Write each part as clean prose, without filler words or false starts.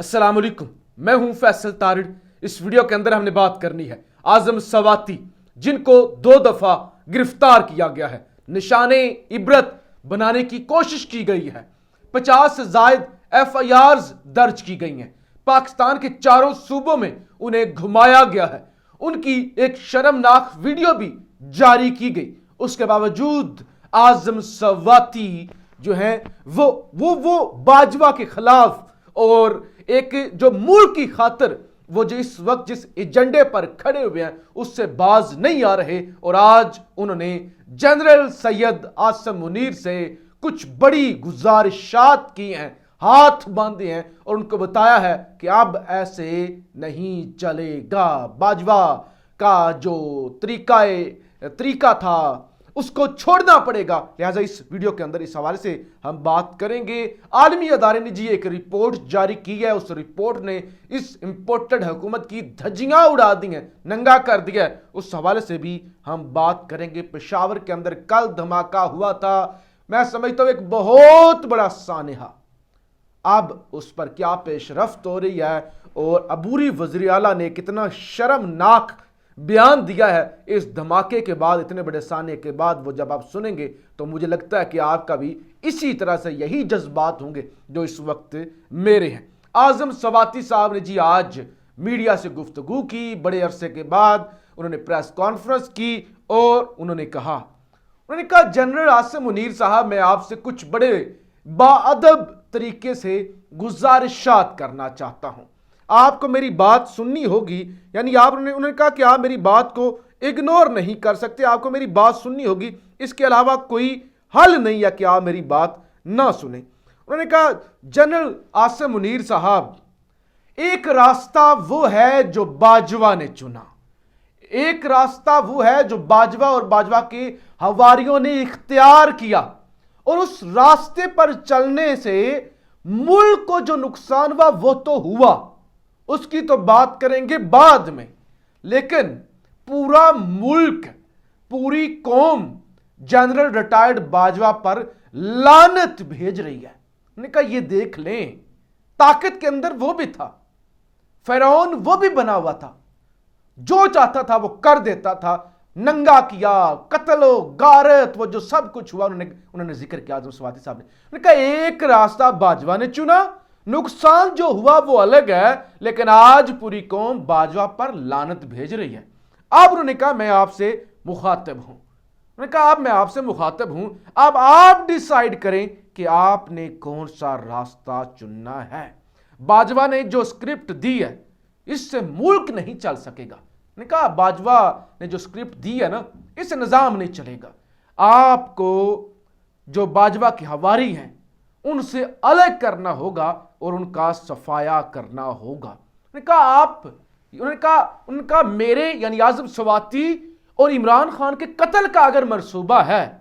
अस्सलाम वालेकुम, मैं हूं फैसल तारिड़। इस वीडियो के अंदर हमने बात करनी है आजम सवाती, जिनको 2 दफा गिरफ्तार किया गया है, निशाने इबरत बनाने की कोशिश की गई है। 50 से जायद FIRs दर्ज की गई हैं। पाकिस्तान के चारों सूबों में उन्हें घुमाया गया है। उनकी एक शर्मनाक वीडियो भी जारी की गई। उसके बावजूद आजम सवाती जो है वो बाजवा के खिलाफ और एक जो मुल्क की खातिर वो जो इस वक्त जिस एजेंडे पर खड़े हुए हैं उससे बाज नहीं आ रहे। और आज उन्होंने जनरल सैयद आसिम मुनीर से कुछ बड़ी गुजारिशात की हैं, हाथ बांधे हैं और उनको बताया है कि अब ऐसे नहीं चलेगा। बाजवा का जो तरीका था उसको छोड़ना पड़ेगा। लिहाजा इस वीडियो के अंदर इस हवाले से हम बात करेंगे। आलमी अदारे ने जी एक रिपोर्ट जारी की है। उस रिपोर्ट ने इस इंपोर्टेड हुकूमत की धज्जियां उड़ा दी हैं, नंगा कर दिया है। उस हवाले से भी हम बात करेंगे। पेशावर के अंदर कल धमाका हुआ था, मैं समझता हूं एक बहुत बड़ा सानेहा। अब उस पर क्या पेशरफ्त हो रही है और अबूरी वज़ीर आला ने कितना शर्मनाक बयान दिया है इस धमाके के बाद, इतने बड़े साने के बाद, वो जब आप सुनेंगे तो मुझे लगता है कि आपका भी इसी तरह से यही जज्बात होंगे जो इस वक्त मेरे हैं। आजम सवाती साहब ने जी आज मीडिया से गुफ्तगू की, बड़े अरसे के बाद उन्होंने प्रेस कॉन्फ्रेंस की और उन्होंने कहा जनरल आसिम मुनीर साहब, मैं आपसे कुछ बड़े बाअदब तरीके से गुजारिशात करना चाहता हूं। आपको मेरी बात सुननी होगी, यानी उन्होंने कहा कि आप मेरी बात को इग्नोर नहीं कर सकते, आपको मेरी बात सुननी होगी, इसके अलावा कोई हल नहीं है कि आप मेरी बात ना सुने। उन्होंने कहा जनरल आसिम मुनीर साहब, एक रास्ता वो है जो बाजवा ने चुना, एक रास्ता वो है जो बाजवा और बाजवा के हवारियों ने इख्तियार किया और उस रास्ते पर चलने से मुल्क को जो नुकसान हुआ वो तो हुआ, उसकी तो बात करेंगे बाद में, लेकिन पूरा मुल्क, पूरी कौम जनरल रिटायर्ड बाजवा पर लानत भेज रही है। उन्होंने कहा ये देख लें, ताकत के अंदर वो भी था, फिरौन वो भी बना हुआ था, जो चाहता था वो कर देता था, नंगा किया, कत्लो गारत, वो जो सब कुछ हुआ उन्होंने जिक्र किया आजम सवाती साहब ने। उन्होंने कहा एक रास्ता बाजवा ने चुना, नुकसान जो हुआ वो अलग है, लेकिन आज पूरी कौम बाजवा पर लानत भेज रही है। अब उन्होंने कहा मैं आपसे मुखातिब हूं, उन्होंने कहा अब मैं आपसे मुखातिब हूं, अब आप डिसाइड करें कि आपने कौन सा रास्ता चुनना है। बाजवा ने जो स्क्रिप्ट दी है इससे मुल्क नहीं चल सकेगा। उन्होंने कहा बाजवा ने जो स्क्रिप्ट दी है ना, इससे निजाम नहीं चलेगा, आपको जो बाजवा की हवारी हैं उनसे अलग करना होगा और उनका सफाया करना होगा। उन्होंने कहा मेरे यानी आजम सवाती और इमरान खान के कत्ल का अगर मंसूबा है,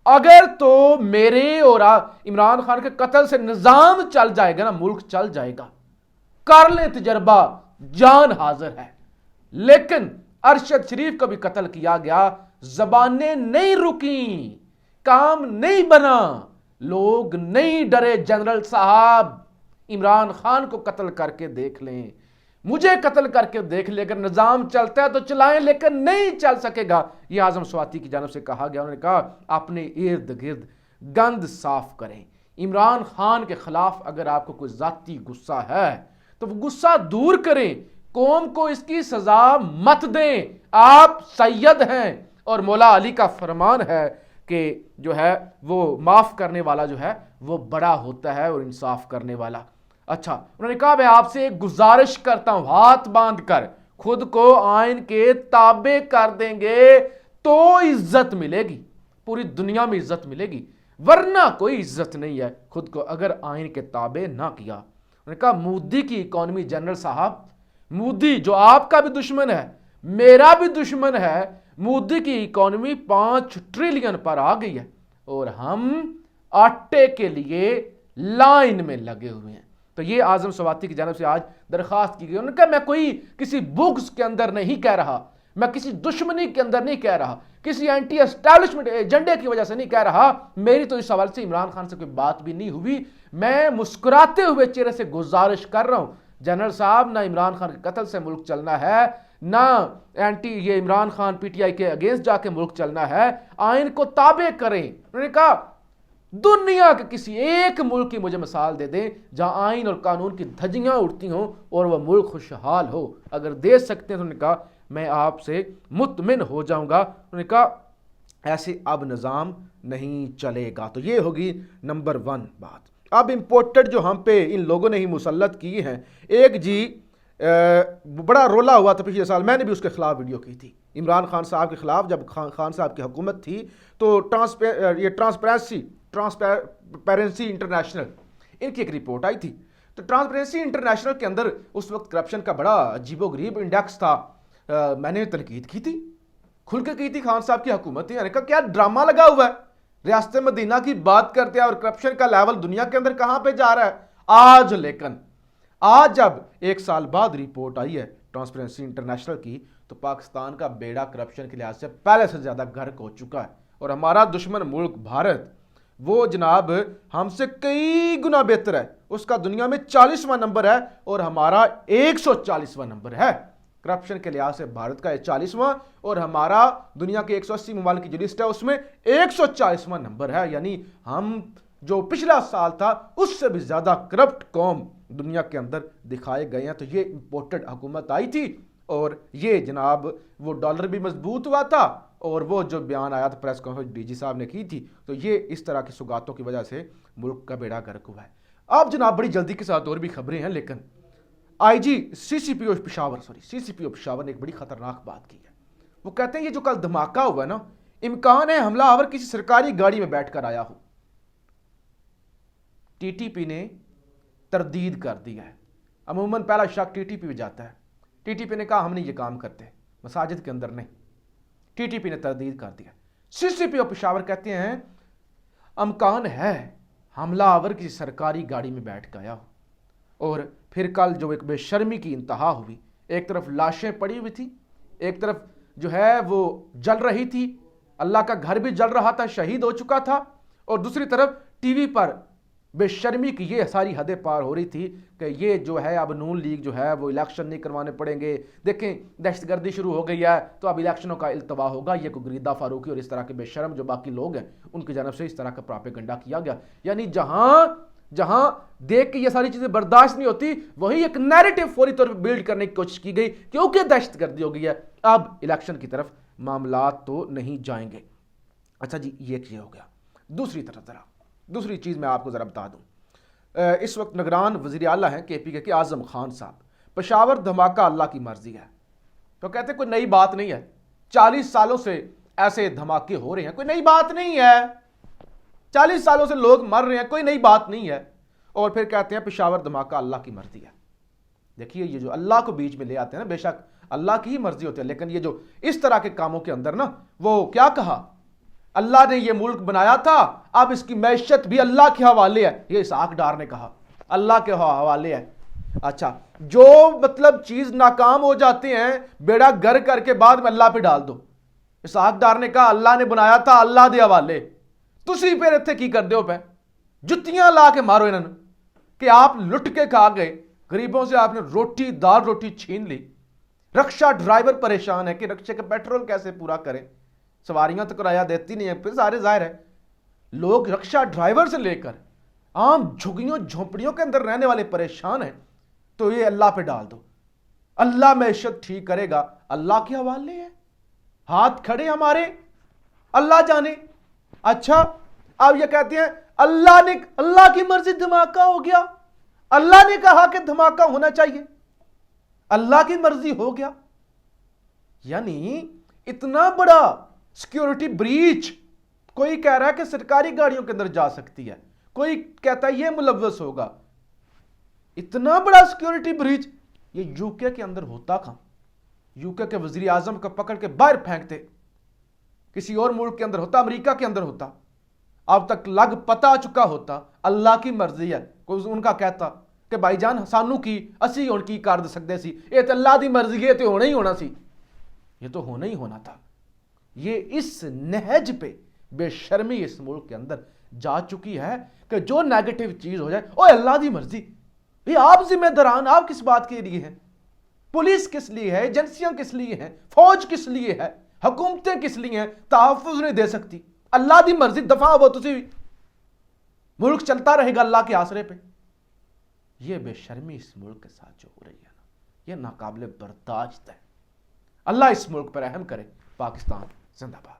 अगर तो मेरे और इमरान खान के कत्ल से निजाम चल जाएगा ना, मुल्क चल जाएगा, कर ले तजर्बा, जान हाजिर है। लेकिन अरशद शरीफ का भी कत्ल किया गया, जबानें नहीं रुकी, काम नहीं बना, लोग नहीं डरे। जनरल साहब इमरान खान को कत्ल करके देख लें, मुझे कत्ल करके देख लें, अगर निजाम चलता है तो चलाएं, लेकिन नहीं चल सकेगा। यह आजम सवाती की जानब से कहा गया। उन्होंने कहा अपने इर्द गिर्द गंद साफ करें। इमरान खान के खिलाफ अगर आपको कोई जाती गुस्सा है तो वो गुस्सा दूर करें, कौम को इसकी सजा मत दें। आप सैयद हैं और मौला अली का फरमान है कि जो है वो माफ करने वाला जो है वो बड़ा होता है और इंसाफ करने वाला। अच्छा, उन्होंने कहा मैं आपसे एक गुजारिश करता हूं, हाथ बांध कर खुद को आइन के ताबे कर देंगे तो इज्जत मिलेगी, पूरी दुनिया में इज्जत मिलेगी, वरना कोई इज्जत नहीं है खुद को अगर आइन के ताबे ना किया। उन्होंने कहा मोदी की इकॉनमी, जनरल साहब, मोदी जो आपका भी दुश्मन है मेरा भी दुश्मन है, मोदी की इकॉनमी 5 ट्रिलियन पर आ गई है और हम आटे के लिए लाइन में लगे हुए हैं। तो ये आजम सवाती की जानब से आज दरखास्त की गई। उन्होंने कहा मैं कोई किसी बुक्स के अंदर नहीं कह रहा, मैं किसी दुश्मनी के अंदर नहीं कह रहा, किसी एंटी एस्टैब्लिशमेंट एजेंडे की वजह से नहीं कह रहा, मेरी तो इस सवाल से इमरान खान से कोई बात भी नहीं हुई। मैं मुस्कुराते हुए चेहरे से गुजारिश कर रहा हूं जनरल साहब, ना इमरान खान के कत्ल से मुल्क चलना है, ना एंटी ये इमरान खान पीटीआई के अगेंस्ट जाके मुल्क चलना है, आइन को ताबे करें। उन्होंने कहा दुनिया के किसी एक मुल्क की मुझे मिसाल दे दें जहां आइन और कानून की धज्जियां उड़ती हों और वह मुल्क खुशहाल हो। अगर दे सकते हैं तो उन्होंने कहा मैं आपसे मुतमिन हो जाऊंगा। उन्होंने कहा ऐसे अब निज़ाम नहीं चलेगा। तो ये होगी नंबर 1 बात। अब इंपोर्टेड जो हम पे इन लोगों ने ही मुसल्लत की हैं, एक जी बड़ा रोला हुआ था पिछले साल, मैंने भी उसके खिलाफ वीडियो की थी, इमरान खान साहब के खिलाफ। जब खान साहब की हुकूमत थी तो ट्रांसपेरेंसी इंटरनेशनल इनकी एक रिपोर्ट आई थी। तो ट्रांसपेरेंसी इंटरनेशनल के अंदर उस वक्त करप्शन का बड़ा अजीबोगरीब इंडेक्स था। मैंने तनकीद की थी, खुल के की थी खान साहब की हुकूमत थी। मैंने कहा क्या ड्रामा लगा हुआ है, रियासत मदीना की बात करते हैं और करप्शन का लेवल दुनिया के अंदर कहां पे जा रहा है। आज जब 1 साल बाद रिपोर्ट आई है ट्रांसपेरेंसी इंटरनेशनल की, तो पाकिस्तान का बेड़ा करप्शन के लिहाज से पहले से ज्यादा गर्क हो चुका है। और हमारा दुश्मन मुल्क भारत, वो जनाब हमसे कई गुना बेहतर है। उसका दुनिया में 40वां नंबर है और हमारा 140वां नंबर है। करप्शन के लिहाज से भारत का 40वां और हमारा दुनिया के 180 ममालिक की जो लिस्ट है उसमें 140वां नंबर है। यानी हम जो पिछला साल था उससे भी ज्यादा करप्ट कौम दुनिया के अंदर दिखाए गए हैं। तो ये इंपोर्टेड हुकूमत आई थी और ये जनाब वो डॉलर भी मजबूत हुआ था और वो जो बयान आया था प्रेस कॉन्फ्रेंस डीजी साहब ने की थी, तो ये इस तरह की सुगातों की वजह से मुल्क का बेड़ा गर्क हुआ है। अब जनाब बड़ी जल्दी के साथ और भी खबरें हैं, लेकिन आईजी सीसीपीओ पेशावर ने एक बड़ी खतरनाक बात की है। वो कहते हैं ये जो कल धमाका हुआ ना, इम्कान है हमलावर किसी सरकारी गाड़ी में बैठकर आया हो। टीटीपी ने तरदीद कर दिया है। अमूमन पहला शक टीटीपी में जाता है। टीटीपी ने कहा हम नहीं ये काम करते, मसाजिद के अंदर नहीं। टीटीपी ने तरदीद कर दिया। सीसीपीओ पेशावर कहते हैं इम्कान है हमलावर किसी सरकारी गाड़ी में बैठ कर आया हो। और फिर कल जो एक बेशर्मी की इंतहा हुई, एक तरफ लाशें पड़ी हुई थी, एक तरफ जो है वो जल रही थी, अल्लाह का घर भी जल रहा था, शहीद हो चुका था, और दूसरी तरफ टीवी पर बेशर्मी की ये सारी हदें पार हो रही थी कि ये जो है अब नून लीग जो है वो इलेक्शन नहीं करवाने पड़ेंगे। देखें दहशतगर्दी शुरू हो गई है तो अब इलेक्शनों का इल्तवा होगा। ये को गरीदा फारूकी और इस तरह के बेशर्म जो बाकी लोग हैं उनकी जानब से इस तरह का प्रोपेगेंडा किया गया। यानी जहां जहां देख के ये सारी चीजें बर्दाश्त नहीं होती, वही एक नैरेटिव फौरी तौर पर बिल्ड करने की कोशिश की गई क्योंकि दहशतगर्दी हो गई है, अब इलेक्शन की तरफ मामला तो नहीं जाएंगे। अच्छा जी, ये हो गया। दूसरी तरफ जरा दूसरी चीज़ मैं आपको ज़रा बता दूं, इस वक्त निगरान वज़ीर आला हैं KPK के आज़म खान साहब। पेशावर धमाका अल्लाह की मर्जी है, तो कहते कोई नई बात नहीं है, 40 सालों से ऐसे धमाके हो रहे हैं, कोई नई बात नहीं है, 40 सालों से लोग मर रहे हैं, कोई नई बात नहीं है। और फिर कहते हैं पेशावर धमाका अल्लाह की मर्जी है। देखिए ये जो अल्लाह को बीच में ले आते हैं ना, बेशक अल्लाह की ही मर्जी होती है, लेकिन ये जो इस तरह के कामों के अंदर ना, वो क्या कहा, अल्लाह ने ये मुल्क बनाया था, अब इसकी मैशत भी अल्लाह के हवाले है, ये इसहाक डार ने कहा, अल्लाह के हवाले है। अच्छा, जो मतलब चीज नाकाम हो जाते हैं बेड़ा गर करके बाद में अल्लाह पे डाल दो। इसहाक डार ने कहा अल्लाह ने बनाया था, अल्लाह दे हवाले, तुसी फिर इत्थे की कर दो पे, जुत्तियां ला के मारो इन्होंने कि आप लुट के खा गए, गरीबों से आपने रोटी दाल रोटी छीन ली। रक्षा ड्राइवर परेशान है कि रक्षा का पेट्रोल कैसे पूरा करें, सवारियां तो किराया देती नहीं है, फिर सारे जाहिर है लोग रक्षा ड्राइवर से लेकर आम झुग्गियों झोंपड़ियों के अंदर रहने वाले परेशान हैं। तो ये अल्लाह पे डाल दो, अल्लाह मैशत ठीक करेगा, अल्लाह के हवाले है, हाथ खड़े हमारे, अल्लाह जाने। अच्छा, अब ये कहते हैं अल्लाह की मर्जी धमाका हो गया, अल्लाह ने कहा कि धमाका होना चाहिए, अल्लाह की मर्जी हो गया। यानी इतना बड़ा सिक्योरिटी ब्रीच, कोई कह रहा है कि सरकारी गाड़ियों के अंदर जा सकती है, कोई कहता है ये मुलव्वस होगा। इतना बड़ा सिक्योरिटी ब्रीच ये यूके के अंदर होता कहां? यूके के वजीर आजम को पकड़ के बाहर फेंकते, किसी और मुल्क के अंदर होता, अमेरिका के अंदर होता, अब तक लग पता चुका होता। अल्लाह की मर्जी है, कोई उनका कहता कि भाईजान सानू की असी हुण की कर सकते सी, ये तो अल्लाह की मर्जी है, तो होना ही होना सी, ये तो होना ही होना था। ये इस नहज पे बेशर्मी इस मुल्क के अंदर जा चुकी है कि जो नेगेटिव चीज हो जाए, ओ अल्लाह की मर्जी, भाई आप जिम्मेदारान, आप किस बात के लिए हैं? पुलिस किस लिए है, एजेंसियां किस लिए हैं, फौज किस लिए है, हुकूमतें किस लिए हैं? तहफ्फुज नहीं दे सकती। अल्लाह दी मर्जी दफा हो तुसी, मुल्क चलता रहेगा अल्लाह के आसरे पे। ये बेशर्मी इस मुल्क के साथ जो हो रही है ना, ये नाकाबिले बर्दाश्त है। अल्लाह इस मुल्क पर रहम करे। पाकिस्तान जिंदाबाद।